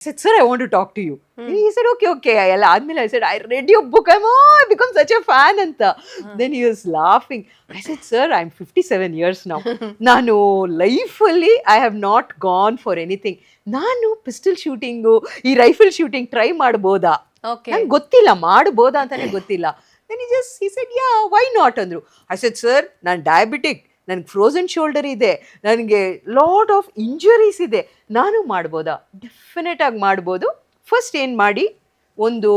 said, sir, I want to talk to you. He said, okay. I said, I read your book. I become such a fan. Anta. Then he was laughing. I said, sir, I'm 57 years now. Nanu lifeally, I have not gone for anything. ನಾನು pistol shooting ಈ rifle shooting try ಮಾಡ್ಬೋದಾ okay ನಂಗೆ ಗೊತ್ತಿಲ್ಲ ಮಾಡ್ಬೋದಾ ಅಂತಾನೆ ಗೊತ್ತಿಲ್ಲ then he said, yeah, why not ಅಂದ್ರು. I said, sir, ನಾನು ಡಯಾಬಿಟಿಕ್, ನನಗೆ ಫ್ರೋಸನ್ ಶೋಲ್ಡರ್ ಇದೆ, ನನಗೆ ಲಾಟ್ ಆಫ್ ಇಂಜುರೀಸ್ ಇದೆ, ನಾನು ಮಾಡ್ಬೋದಾ? ಡೆಫಿನೆಟ್ ಆಗಿ ಮಾಡ್ಬೋದು. ಫಸ್ಟ್ ಏನು ಮಾಡಿ, ಒಂದು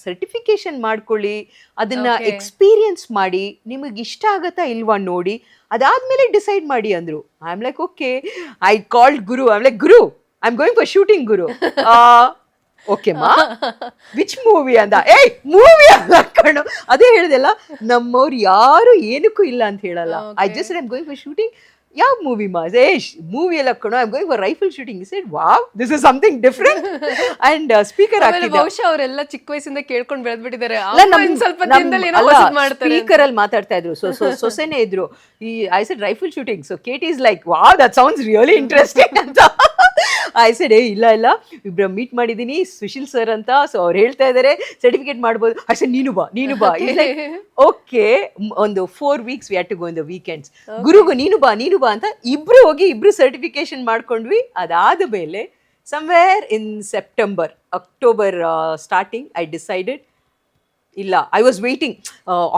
ಸರ್ಟಿಫಿಕೇಶನ್ ಮಾಡ್ಕೊಳ್ಳಿ, ಅದನ್ನ ಎಕ್ಸ್ಪೀರಿಯನ್ಸ್ ಮಾಡಿ, ನಿಮಗೆ ಇಷ್ಟ ಆಗತ್ತಾ ಇಲ್ವಾ ನೋಡಿ, ಅದಾದ್ಮೇಲೆ ಡಿಸೈಡ್ ಮಾಡಿ ಅಂದ್ರು. I am like okay. I called Guru. I am like, Guru, I am going for shooting Guru. Okay ಮಾ, ವಿಚ್ ಮೂವಿ ಅಂದ. ಏಯ್ ಮೂವಿ ಅಲ್ಲ ಕಣು, ಅದೇ ಹೇಳಿದೆಲ್ಲ, ನಮ್ಮವ್ರು ಯಾರು ಏನಕ್ಕೂ ಇಲ್ಲ ಅಂತ ಹೇಳಲ್ಲ. I just I am going for shooting. ಯಾವ ಮೂವಿ ಮಾ? ಮೂವಿ ಎಲ್ಲ ಕಣೋ, I am going for rifle shooting. ಈ side wow, this is something different. And speaker ಹಾಕಿದ್ದೆ. ಬಹುಶಃ ಅವರೆಲ್ಲ ಚಿಕ್ಕ ವಯಸ್ಸಿಂದ ಕೇಳ್ಕೊಂಡು ಬೆಳೆದ್ಬಿಟ್ಟಿದ್ದಾರೆ. ಸ್ವಲ್ಪ ದಿನದಲ್ಲಿ ಏನೋ ಹೊಸದು ಮಾಡ್ತಾರೆ. ಸ್ಪೀಕರ್ ಅಲ್ಲಿ ಮಾತಾಡ್ತಾ ಇದ್ರು, ಸೊಸೆನೇ ಇದ್ರು. ಈ I said rifle shooting. So Katie is like, wow, that sounds really interesting ಅಂತ. ಐ ಸೆಡ್ ಇಲ್ಲ ಇಬ್ರ ಮೀಟ್ ಮಾಡಿದೀನಿ, ಸುಶೀಲ್ ಸರ್ ಅಂತ. ಸೊ ಅವ್ರು ಹೇಳ್ತಾ ಇದಾರೆ ಸರ್ಟಿಫಿಕೇಟ್ ಮಾಡ್ಬೋದು. ಐ ಸೆಡ್ ನೀನು ಬಾ. ಓಕೆ, ಒಂದು 4 weeks we had to go in the weekends. ಗುರುಗು ನೀನು ಬಾ ಅಂತ ಇಬ್ರು ಹೋಗಿ ಇಬ್ರು ಸರ್ಟಿಫಿಕೇಶನ್ ಮಾಡ್ಕೊಂಡ್ವಿ. ಅದಾದ ಮೇಲೆ somewhere in October starting I decided, ಇಲ್ಲ, ಐ ವಾಸ್ ವೇಟಿಂಗ್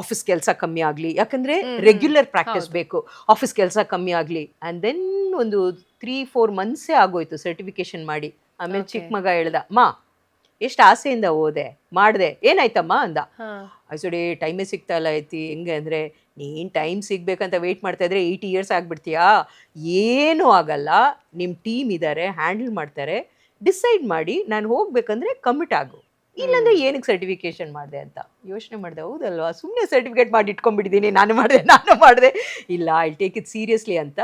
ಆಫೀಸ್ ಕೆಲಸ ಕಮ್ಮಿ ಆಗಲಿ, ಯಾಕಂದರೆ ರೆಗ್ಯುಲರ್ ಪ್ರಾಕ್ಟೀಸ್ ಬೇಕು, ಆಫೀಸ್ ಕೆಲಸ ಕಮ್ಮಿ ಆಗಲಿ. ಆ್ಯಂಡ್ ದೆನ್ ಒಂದು 3-4 monthsೇ ಆಗೋಯ್ತು ಸರ್ಟಿಫಿಕೇಶನ್ ಮಾಡಿ. ಆಮೇಲೆ ಚಿಕ್ಕ ಮಗ ಹೇಳ್ದ, ಮಾ ಎಷ್ಟು ಆಸೆಯಿಂದ ಓದೆ ಮಾಡಿದೆ, ಏನಾಯ್ತಮ್ಮ ಅಂದ. ಐಸೋಡೆ ಟೈಮೇ ಸಿಗ್ತಾ ಇಲ್ಲ ಐತಿ. ಹೆಂಗೆ ಅಂದರೆ, ನೀನು ಟೈಮ್ ಸಿಗ್ಬೇಕಂತ ವೆಯ್ಟ್ ಮಾಡ್ತಾ ಇದ್ರೆ 80 years ಆಗ್ಬಿಡ್ತೀಯಾ? ಏನೂ ಆಗಲ್ಲ, ನಿಮ್ಮ ಟೀಮ್ ಇದ್ದಾರೆ, ಹ್ಯಾಂಡಲ್ ಮಾಡ್ತಾರೆ. ಡಿಸೈಡ್ ಮಾಡಿ ನಾನು ಹೋಗ್ಬೇಕಂದ್ರೆ ಕಮಿಟ್ ಆಗು, ಇಲ್ಲಾಂದ್ರೆ ಏನಕ್ಕೆ ಸರ್ಟಿಫಿಕೇಶನ್ ಮಾಡಿದೆ ಅಂತ ಯೋಚನೆ ಮಾಡಿದೆ. ಹೌದಲ್ವಾ, ಸುಮ್ಮನೆ ಸರ್ಟಿಫಿಕೇಟ್ ಮಾಡಿ ಇಟ್ಕೊಂಡ್ಬಿಟ್ಟಿದ್ದೀನಿ, ನಾನು ಮಾಡಿದೆ. ಇಲ್ಲ, ಐ ಟೇಕ್ ಇಟ್ ಸೀರಿಯಸ್ಲಿ ಅಂತ